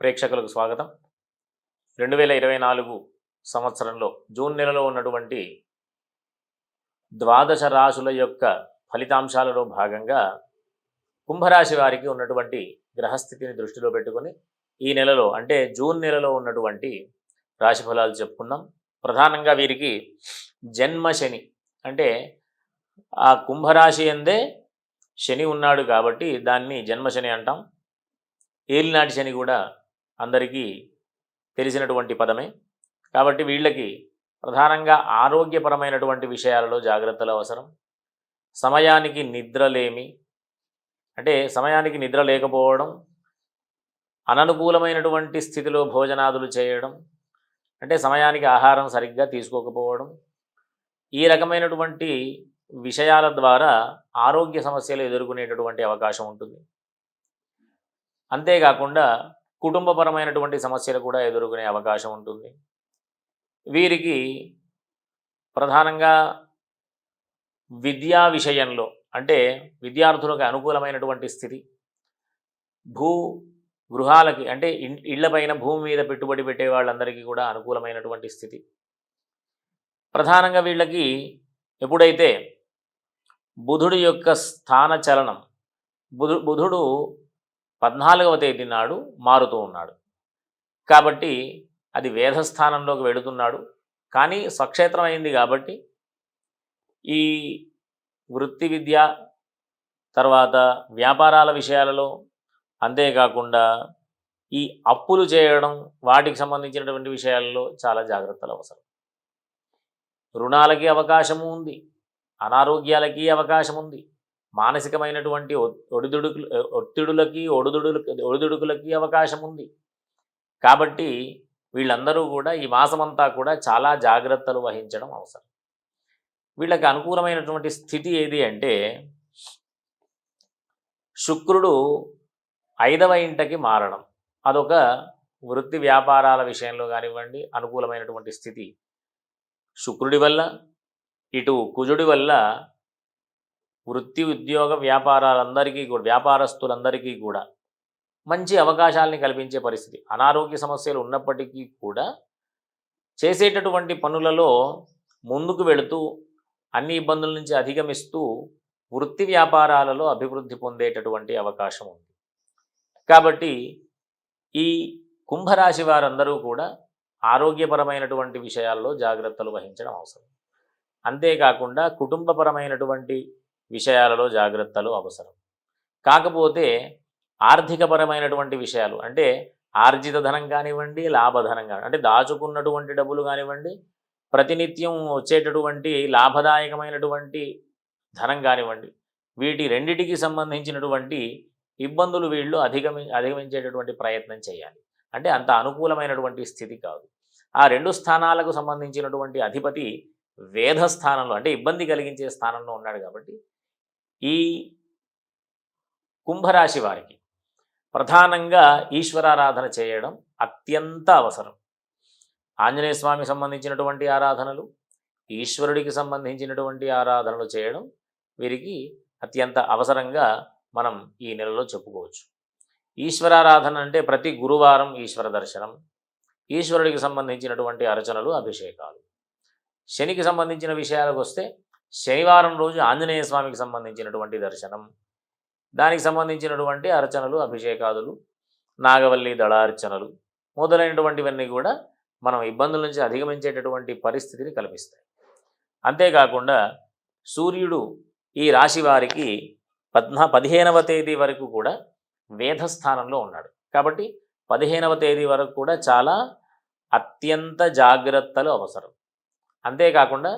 ప్రేక్షకులకు స్వాగతం. 2024 సంవత్సరంలో జూన్ నెలలో ఉన్నటువంటి ద్వాదశ రాశుల యొక్క ఫలితాంశాలలో భాగంగా కుంభరాశి వారికి ఉన్నటువంటి గ్రహస్థితిని దృష్టిలో పెట్టుకొని ఈ నెలలో అంటే జూన్ నెలలో ఉన్నటువంటి రాశి ఫలాలు చెప్పుకుందాం. ప్రధానంగా వీరికి జన్మ శని అంటే ఆ కుంభరాశి ఎందే శని ఉన్నాడు కాబట్టి దాన్ని జన్మశని అంటాం. ఏలినాటి శని కూడా అందరికీ తెలిసినటువంటి పదమే. కాబట్టి వీళ్ళకి ప్రధానంగా ఆరోగ్యపరమైనటువంటి విషయాలలో జాగ్రత్తలు అవసరం. సమయానికి నిద్రలేమి అంటే సమయానికి నిద్ర లేకపోవడం, అననుకూలమైనటువంటి స్థితిలో భోజనాదులు చేయడం అంటే సమయానికి ఆహారం సరిగ్గా తీసుకోకపోవడం, ఈ రకమైనటువంటి విషయాల ద్వారా ఆరోగ్య సమస్యలు ఎదుర్కొనేటటువంటి అవకాశం ఉంటుంది. అంతేకాకుండా కుటుంబపరమైనటువంటి సమస్యలు కూడా ఎదుర్కొనే అవకాశం ఉంటుంది. వీరికి ప్రధానంగా విద్యా విషయంలో అంటే విద్యార్థులకు అనుకూలమైనటువంటి స్థితి, గృహాలకి అంటే ఇళ్లపైన భూమి మీద పెట్టుబడి పెట్టే వాళ్ళందరికీ కూడా అనుకూలమైనటువంటి స్థితి. ప్రధానంగా వీళ్ళకి ఎప్పుడైతే బుధుడి యొక్క స్థాన చలనం బుధుడు 14వ తేదీ నాడు మారుతూ ఉన్నాడు కాబట్టి అది వేధస్థానంలోకి వెళుతున్నాడు. కానీ స్వక్షేత్రం అయింది కాబట్టి ఈ వృత్తి విద్య తర్వాత వ్యాపారాల విషయాలలో, అంతేకాకుండా ఈ అప్పులు చేయడం వాటికి సంబంధించినటువంటి విషయాలలో చాలా జాగ్రత్తలు అవసరం. రుణాలకి అవకాశము ఉంది, అనారోగ్యాలకి అవకాశం ఉంది, మానసికమైనటువంటి ఒడిదుడుకులకి అవకాశం ఉంది. కాబట్టి వీళ్ళందరూ కూడా ఈ మాసమంతా కూడా చాలా జాగ్రత్తలు వహించడం అవసరం. వీళ్ళకి అనుకూలమైనటువంటి స్థితి ఏది అంటే శుక్రుడు 5వ ఇంటికి మారడం, అదొక వృత్తి వ్యాపారాల విషయంలో కానివ్వండి అనుకూలమైనటువంటి స్థితి. శుక్రుడి వల్ల ఇటు కుజుడి వల్ల వృత్తి ఉద్యోగ వ్యాపారాలందరికీ కూడా వ్యాపారస్తులందరికీ కూడా మంచి అవకాశాలని కల్పించే పరిస్థితి. అనారోగ్య సమస్యలు ఉన్నప్పటికీ కూడా చేసేటటువంటి పనులలో ముందుకు వెళుతూ అన్ని ఇబ్బందుల నుంచి అధిగమిస్తూ వృత్తి వ్యాపారాలలో అభివృద్ధి పొందేటటువంటి అవకాశం ఉంది. కాబట్టి ఈ కుంభరాశి వారందరూ కూడా ఆరోగ్యపరమైనటువంటి విషయాల్లో జాగ్రత్తలు వహించడం అవసరం. అంతేకాకుండా కుటుంబపరమైనటువంటి విషయాలలో జాగ్రత్తలు అవసరం. కాకపోతే ఆర్థికపరమైనటువంటి విషయాలు అంటే ఆర్జిత ధనం కానివ్వండి, లాభధనం కానివ్వండి అంటే దాచుకున్నటువంటి డబ్బులు కానివ్వండి, ప్రతినిత్యం వచ్చేటటువంటి లాభదాయకమైనటువంటి ధనం కానివ్వండి, వీటి రెండిటికి సంబంధించినటువంటి ఇబ్బందులు వీళ్ళు అధిగమించేటటువంటి ప్రయత్నం చేయాలి. అంటే అంత అనుకూలమైనటువంటి స్థితి కాదు. ఆ 2 స్థానాలకు సంబంధించినటువంటి అధిపతి వేధస్థానంలో అంటే ఇబ్బంది కలిగించే స్థానంలో ఉన్నాడు. కాబట్టి ఈ కుంభరాశి వారికి ప్రధానంగా ఈశ్వరారాధన చేయడం అత్యంత అవసరం. ఆంజనేయ స్వామికి సంబంధించినటువంటి ఆరాధనలు, ఈశ్వరుడికి సంబంధించినటువంటి ఆరాధనలు చేయడం వీరికి అత్యంత అవసరంగా మనం ఈ నెలలో చెప్పుకోవచ్చు. ఈశ్వరారాధన అంటే ప్రతి గురువారం ఈశ్వర దర్శనం, ఈశ్వరుడికి సంబంధించినటువంటి అర్చనలు, అభిషేకాలు. శనికి సంబంధించిన విషయాలకు వస్తే శనివారం రోజు ఆంజనేయ స్వామికి సంబంధించినటువంటి దర్శనం, దానికి సంబంధించినటువంటి అర్చనలు, అభిషేకాదులు, నాగవల్లి దళార్చనలు మొదలైనటువంటివన్నీ కూడా మనం ఇబ్బందుల నుంచి అధిగమించేటటువంటి పరిస్థితిని కల్పిస్తాయి. అంతేకాకుండా సూర్యుడు ఈ రాశి వారికి 15వ తేదీ వరకు కూడా వేధస్థానంలో ఉన్నాడు. కాబట్టి 15వ తేదీ వరకు కూడా చాలా అత్యంత జాగ్రత్తలు అవసరం. అంతేకాకుండా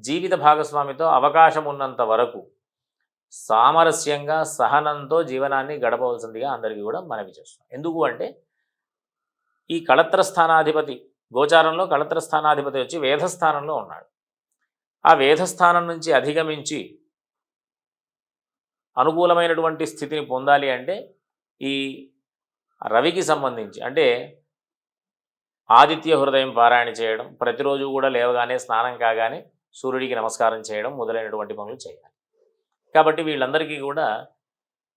జీవిత భాగస్వామితో అవకాశం ఉన్నంత వరకు సామరస్యంగా సహనంతో జీవనాన్ని గడపవలసిందిగా అందరికీ కూడా మనవి చేస్తున్నాం. ఎందుకు అంటే ఈ కళత్ర స్థానాధిపతి గోచారంలో కళత్ర స్థానాధిపతి వచ్చి వేధస్థానంలో ఉన్నాడు. ఆ వేధస్థానం నుంచి అధిగమించి అనుకూలమైనటువంటి స్థితిని పొందాలి అంటే ఈ రవికి సంబంధించి అంటే ఆదిత్య హృదయం పారాయణ చేయడం, ప్రతిరోజు కూడా లేవగానే స్నానం కాగానే సూర్యుడికి నమస్కారం చేయడం మొదలైనటువంటి పనులు చేయాలి. కాబట్టి వీళ్ళందరికీ కూడా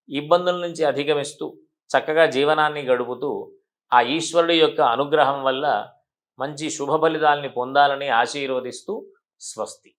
ఇబ్బందుల నుంచి అధిగమిస్తూ చక్కగా జీవనాన్ని గడుపుతూ ఆ ఈశ్వరుడి యొక్క అనుగ్రహం వల్ల మంచి శుభ ఫలితాలని పొందాలని ఆశీర్వదిస్తూ స్వస్తి.